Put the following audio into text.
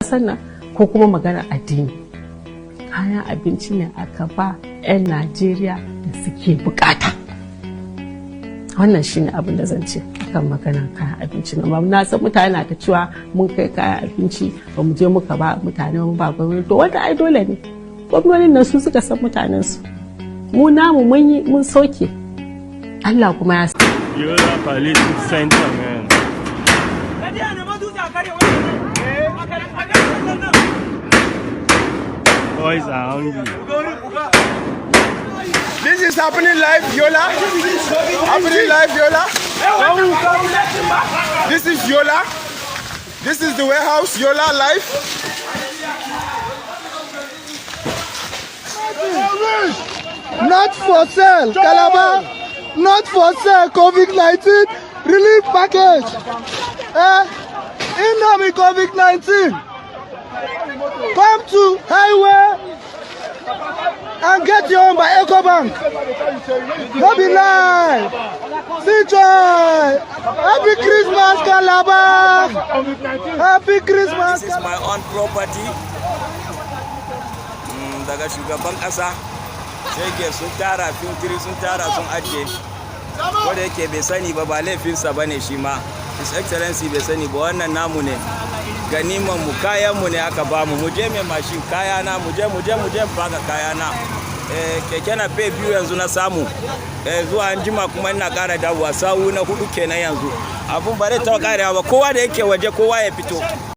ƙasar nan ko kuma maganar addini. Kayan abinci ne aka ba 'yan Najeriya da suke bukata. Wannan shi ne abin da zan ce kan maganar kayan abinci na. Na san mutane na ta cewa mun kai kayan abinci ba mu je muka ba mutane mun ba gwamnati, to wanda ai dole ne. Gwamnonin nan su suka san mutanensu. Mu namu mun soke. Allah kuma ya san. Yola Police Center, man. Boys are hungry. This is happening live, Yola. Happening live, Yola. This is Yola. This is the warehouse, Yola live. Not for sale, Calabar. Not for sale, COVID-19 relief package. Indomie COVID-19. Come to highway and get your own by EcoBank. No be lie. See joy. Happy Christmas, Calabar. Happy Christmas. This is my own property. Daga shugaban kasa. Shege sun tara fintiri sun tara sun ajiye. Wanda yake bai sani ba laifinsa bane shi ma. His Excellency bai sani ba, wannan namu ne. Ganiman mu kayan mu ne aka bamu. Mu je mai mashin kaya na mu je baka kaya na. Keke na pay biyu yanzu na samu. Zuwa anjima kuma ina kara dawowa sawu na 4 kenan yanzu. Abun bare ta kare ba, kowa da yake waje kowa ya fito.